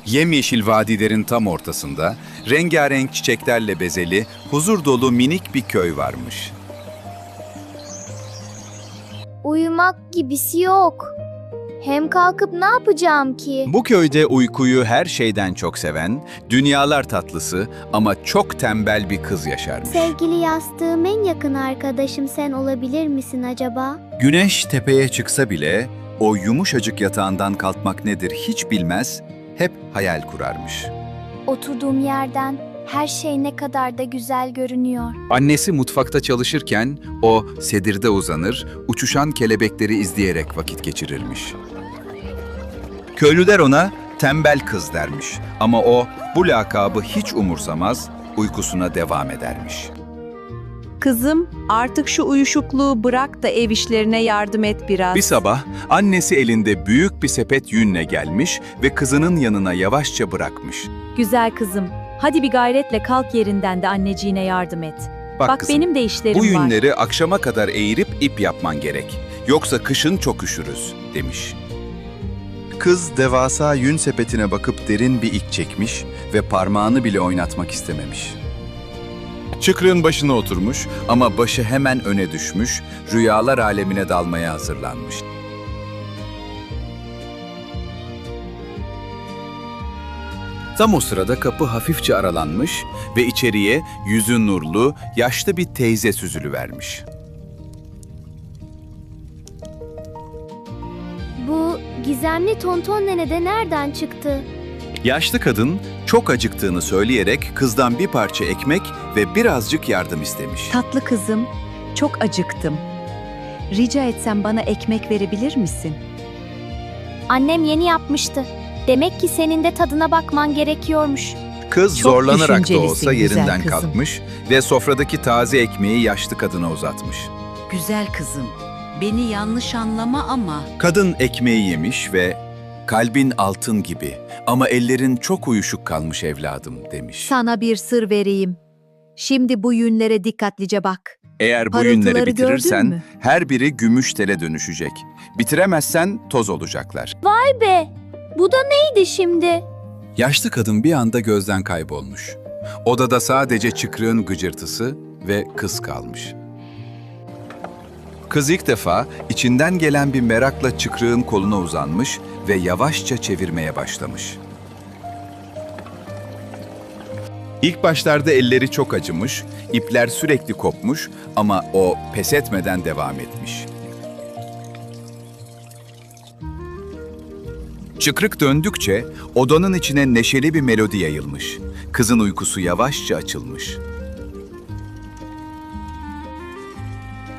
Yemyeşil vadilerin tam ortasında, rengarenk çiçeklerle bezeli, huzur dolu minik bir köy varmış. Uyumak gibisi yok. Hem kalkıp ne yapacağım ki? Bu köyde uykuyu her şeyden çok seven, dünyalar tatlısı ama çok tembel bir kız yaşarmış. Sevgili yastığım, en yakın arkadaşım sen olabilir misin acaba? Güneş tepeye çıksa bile o yumuşacık yatağından kalkmak nedir hiç bilmez, hep hayal kurarmış. Oturduğum yerden her şey ne kadar da güzel görünüyor. Annesi mutfakta çalışırken o sedirde uzanır, uçuşan kelebekleri izleyerek vakit geçirirmiş. Köylüler ona tembel kız dermiş ama o bu lakabı hiç umursamaz, uykusuna devam edermiş. Kızım, artık şu uyuşukluğu bırak da ev işlerine yardım et biraz. Bir sabah annesi elinde büyük bir sepet yünle gelmiş ve kızının yanına yavaşça bırakmış. Güzel kızım, hadi bir gayretle kalk yerinden de anneciğine yardım et. Bak kızım, benim de işlerim bu var. yünleri akşama kadar eğirip ip yapman gerek. Yoksa kışın çok üşürüz, demiş. Kız devasa yün sepetine bakıp derin bir iç çekmiş ve parmağını bile oynatmak istememiş. Çıkrığın başına oturmuş ama başı hemen öne düşmüş, rüyalar alemine dalmaya hazırlanmış. Tam o sırada kapı hafifçe aralanmış ve içeriye yüzü nurlu, yaşlı bir teyze süzülüvermiş. Bu gizemli tonton nene de nereden çıktı? Yaşlı kadın çok acıktığını söyleyerek kızdan bir parça ekmek ve birazcık yardım istemiş. Tatlı kızım, çok acıktım. Rica etsem bana ekmek verebilir misin? Annem yeni yapmıştı. Demek ki senin de tadına bakman gerekiyormuş. Kız Çok zorlanarak da düşüncelisin olsa güzel yerinden kızım. kalkmış ve sofradaki taze ekmeği yaşlı kadına uzatmış. Güzel kızım, beni yanlış anlama ama Kadın ekmeği yemiş ve "Kalbin altın gibi ama ellerin çok uyuşuk kalmış evladım," demiş. Sana bir sır vereyim. Şimdi bu yünlere dikkatlice bak. Eğer bu Parıltıları yünleri gördün bitirirsen mü? her biri gümüş tele dönüşecek. Bitiremezsen toz olacaklar. Vay be! Bu da neydi şimdi? Yaşlı kadın bir anda gözden kaybolmuş. Odada sadece çıkrığın gıcırtısı ve kız kalmış. Kız ilk defa içinden gelen bir merakla çıkrığın koluna uzanmış ve yavaşça çevirmeye başlamış. İlk başlarda elleri çok acımış, ipler sürekli kopmuş ama o pes etmeden devam etmiş. Çıkrık döndükçe odanın içine neşeli bir melodi yayılmış. Kızın uykusu yavaşça açılmış.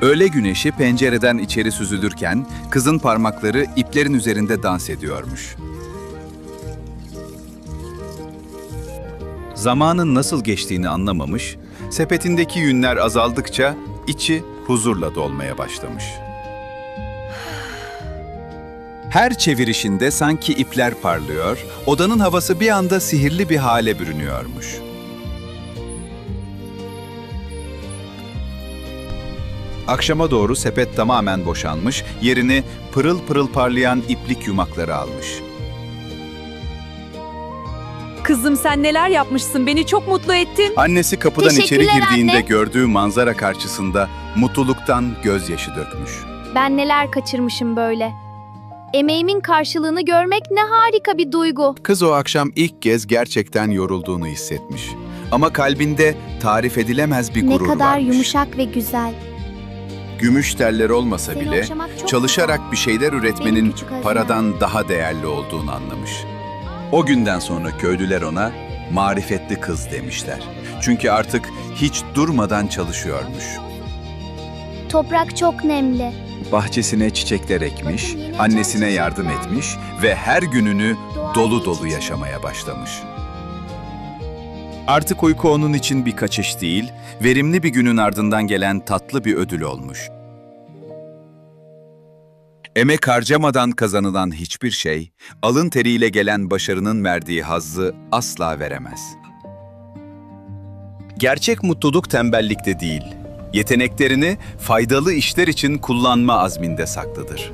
Öğle güneşi pencereden içeri süzülürken kızın parmakları iplerin üzerinde dans ediyormuş. Zamanın nasıl geçtiğini anlamamış, sepetindeki yünler azaldıkça içi huzurla dolmaya başlamış. Her çevirişinde sanki ipler parlıyor, odanın havası bir anda sihirli bir hale bürünüyormuş. Akşama doğru sepet tamamen boşalmış, yerini pırıl pırıl parlayan iplik yumakları almış. Kızım sen neler yapmışsın, beni çok mutlu ettin. Annesi kapıdan içeri Teşekkürler girdiğinde anne. gördüğü manzara karşısında mutluluktan gözyaşı dökmüş. Ben neler kaçırmışım böyle. Emeğimin karşılığını görmek ne harika bir duygu. Kız o akşam ilk kez gerçekten yorulduğunu hissetmiş. Ama kalbinde tarif edilemez bir Ne gurur kadar varmış. yumuşak ve güzel. Gümüş teller olmasa Seni bile okşamak çok çalışarak güzel. bir şeyler üretmenin Benim küçük hazinem. paradan daha değerli olduğunu anlamış. O günden sonra köylüler ona marifetli kız demişler. Çünkü artık hiç durmadan çalışıyormuş. Toprak çok nemli. Bahçesine çiçekler ekmiş, Bakın yeni annesine açan yardım çiçekler. etmiş ve her gününü Doğayla dolu iç dolu içe. yaşamaya başlamış. Artık uyku onun için bir kaçış değil, verimli bir günün ardından gelen tatlı bir ödül olmuş. Emek harcamadan kazanılan hiçbir şey, alın teriyle gelen başarının verdiği hazzı asla veremez. Gerçek mutluluk tembellikte değil, yeteneklerini faydalı işler için kullanma azminde saklıdır.